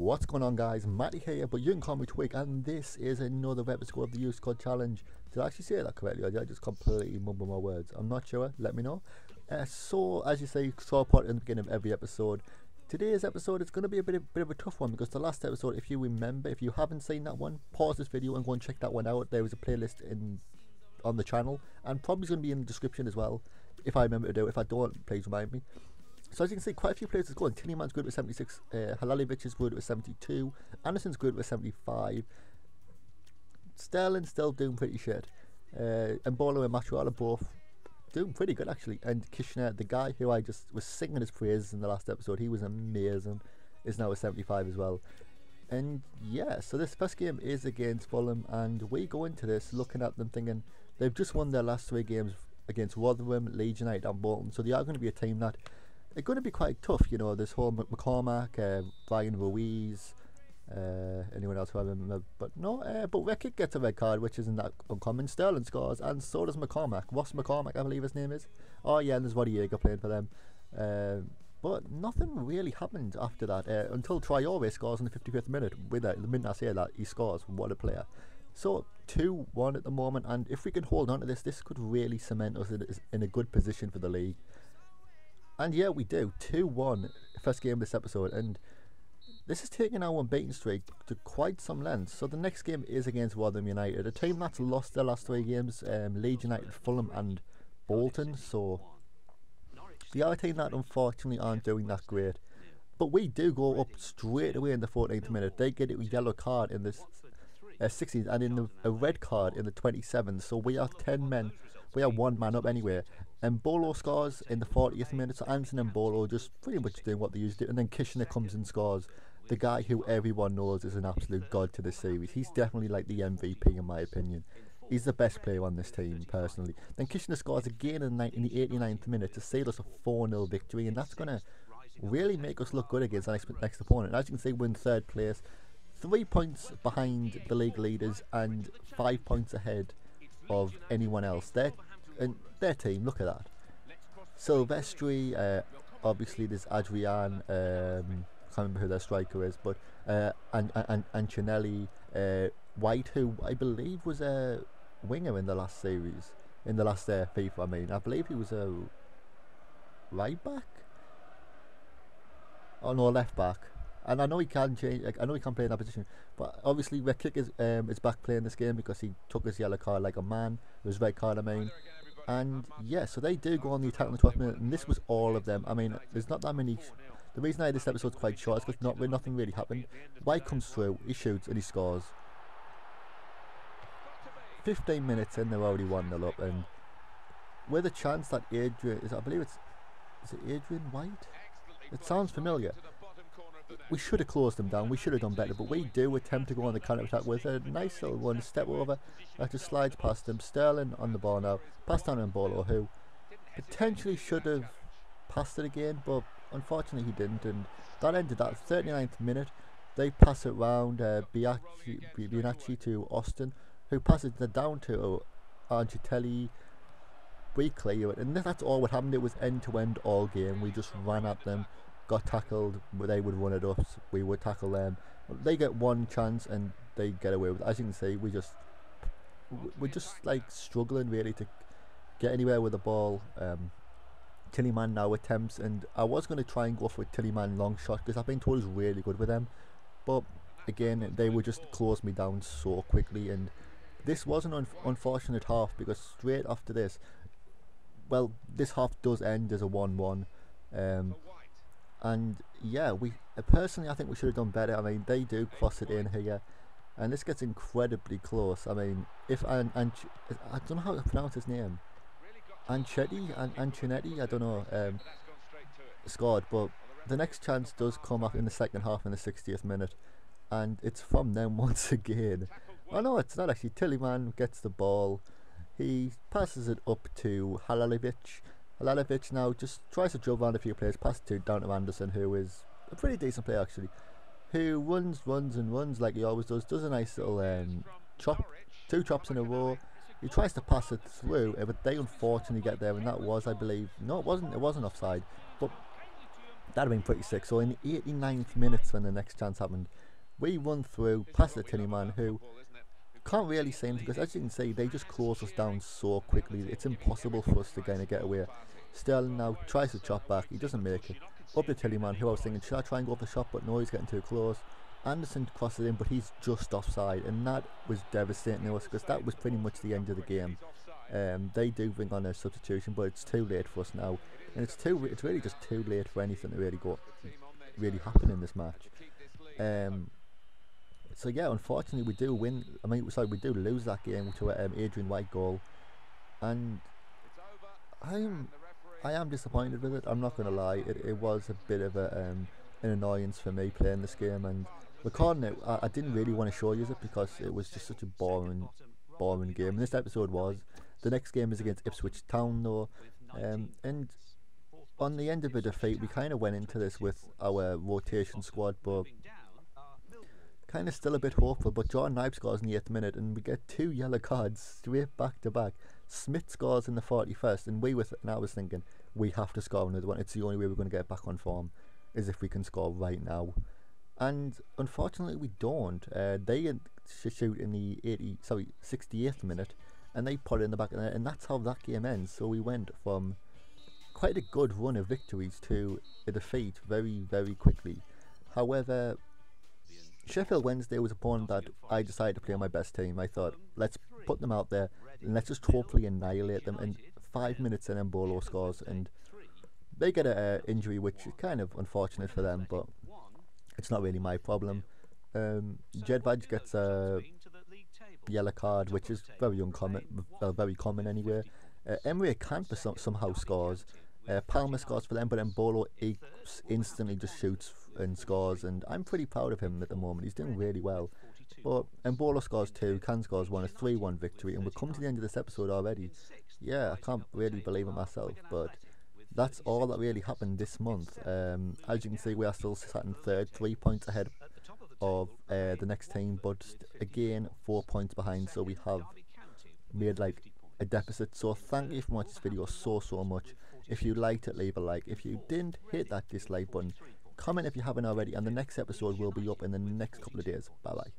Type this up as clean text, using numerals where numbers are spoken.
What's going on, guys? Matty here, but you can call me Twigg, and this is another episode of the Youth Squad Challenge. Did I actually say that correctly, or did I just completely mumble my words? I'm not sure, let me know. So, as you say, saw part in the beginning of every episode. Today's episode is going to be a bit of a tough one, because the last episode, if you remember, if you haven't seen that one, pause this video and go and check that one out. There was a playlist on the channel, and probably going to be in the description as well, if I remember to do it. If I don't, please remind me. So as you can see, quite a few players are going. Tillyman's good with 76, Halalic is good with 72, Anderson's good with 75, Sterling's still doing pretty shit, and Bolo and Matuala are both doing pretty good actually, and Kishner, the guy who I just was singing his praises in the last episode, he was amazing, is now at 75 as well. And yeah, so this first game is against Fulham, and we go into this looking at them thinking they've just won their last 3 games against Rotherham, Leeds United and Bolton, so they are going to be a team that they're going to be quite tough, you know. This whole McCormack, Brian Ruiz, anyone else who I remember, but no, but Reckitt gets a red card, which isn't that uncommon. Sterling scores, and so does McCormack. Ross McCormack, I believe his name is. Oh yeah, and there's Roddy Yeager playing for them. But nothing really happened after that, until Traore scores in the 55th minute. With the minute I say that, he scores. What a player. So 2-1 at the moment, and if we can hold on to this could really cement us in a good position for the league. And yeah, we do. 2-1, first game of this episode, and this is taking our unbeaten streak to quite some length. So the next game is against Rotherham United, a team that's lost their last 3 games, Leeds United, Fulham and Bolton. So the other team that unfortunately aren't doing that great. But we do go up straight away in the 14th minute. They get a yellow card in the 16th, and in a red card in the 27th. So we are 10 men. We are 1 man up anyway. And Bolo scores in the 40th minute. So Anderson and Bolo just pretty much doing what they used to do. And then Kishner comes and scores. The guy who everyone knows is an absolute god to this series. He's definitely like the MVP in my opinion. He's the best player on this team personally. Then Kishner scores again in the 89th minute to seal us a 4-0 victory. And that's going to really make us look good against the next opponent. As you can see, we're in 3rd place. 3 points behind the league leaders and 5 points ahead of anyone else. Their team, look at that. Silvestri, obviously there's Adrian, can't remember who their striker is, but and Antonelli, White, who I believe was a winger in the last series, in the last FIFA. I mean, I believe he was a right back. Oh no, left back. And I know he can change. I know he can play in that position, but obviously Reckitt is back playing this game because he took his yellow card like a man. His red card, I mean. And yeah, so they do go on the attack in the 12th minute, and this was all of them. I mean, there's not that many. The reason I had this episode's quite short is because nothing really happened. White comes through, he shoots, and he scores. 15 minutes in, they're already 1-0 up, and with a chance that Adrian is, I believe is it Adrian White? It sounds familiar. We should have closed them down, we should have done better, but we do attempt to go on the counter attack with a nice little one, step over, that just slides past him. Sterling on the ball now, passed down on Bolo, who potentially should have passed it again, but unfortunately he didn't, and that ended that 39th minute. They pass it round, Bianchi to Austin, who passes it down to Argitelli. We clear it, and that's all what happened. It was end to end all game. We just ran at them, got tackled, they would run at us, we would tackle them. They get one chance and they get away with it. As you can see, we're just like struggling really to get anywhere with the ball. Tillyman now attempts, and I was going to try and go for a Tillyman long shot because I've been told he's really good with them, but again they would just close me down so quickly. And this was an unfortunate half, because straight after this, well, this half does end as a 1-1. And yeah, personally I think we should have done better. I mean, they do cross it in here, and this gets incredibly close. I mean, if I don't know how to pronounce his name, Antonetti, I don't know, scored, but the next chance does come up in the second half in the 60th minute, and it's from them once again. Oh no, it's not actually. Tillyman gets the ball, he passes it up to Halalic. Halalic now just tries to dribble around a few players, passes it down to Anderson, who is a pretty decent player actually, who runs like he always does a nice little chop, 2 chops in a row. He tries to pass it through, but they unfortunately get there, and that was, I believe, no, it wasn't offside, but that'd have been pretty sick. So in the 89th minutes, when the next chance happened, we run through past the Tilly man, who can't really say anything, because as you can see, they just close us down so quickly. It's impossible for us to kind of get away. Sterling now tries to chop back, he doesn't make it. Up to Tilly man, who I was thinking, should I try and go for the shot, but no, he's getting too close. Anderson crosses in, but he's just offside, and that was devastating to us, because that was pretty much the end of the game. They do bring on a substitution, but it's too late for us now, and it's really just too late for anything to really happen in this match. So yeah, unfortunately we do win. We do lose that game to Adrian White goal, and I am disappointed with it. I'm not gonna lie. It was a bit of an annoyance for me playing this game, and recording it. I didn't really want to show you it because it was just such a boring game. And this episode was. The next game is against Ipswich Town though, and on the end of the defeat, we kind of went into this with our rotation squad, but kind of still a bit hopeful. But Jordan Knipe scores in the 8th minute, and we get 2 yellow cards straight back to back. Smith scores in the 41st, and I was thinking, we have to score another one. It's the only way we're going to get back on form, is if we can score right now. And unfortunately we don't. They shoot in the 68th minute, and they put it in the back of the net, and that's how that game ends. So we went from quite a good run of victories to a defeat very, very quickly. However, Sheffield Wednesday was a opponent that I decided to play my best team. I thought, let's put them out there and let's just hopefully annihilate them. And 5 minutes in, Mbolo scores, and they get an injury, which is kind of unfortunate for them, but it's not really my problem. Jedvaj gets a yellow card, which is very common anyway. Emre Cantor somehow scores. Palmer scores for them, but Mbolo instantly just shoots and scores, and I'm pretty proud of him at the moment. He's doing really well. But Mbolo scores 2, Can scores 1, a 3-1 victory, and we're coming to the end of this episode already. Yeah, I can't really believe it myself, but that's all that really happened this month. As you can see, we are still sat in 3rd, 3 points ahead of the next team, but again 4 points behind, so we have made like a deficit. So thank you for watching this video so much. If you liked it, leave a like. If you didn't, hit that dislike button. Comment if you haven't already, and the next episode will be up in the next couple of days. Bye bye.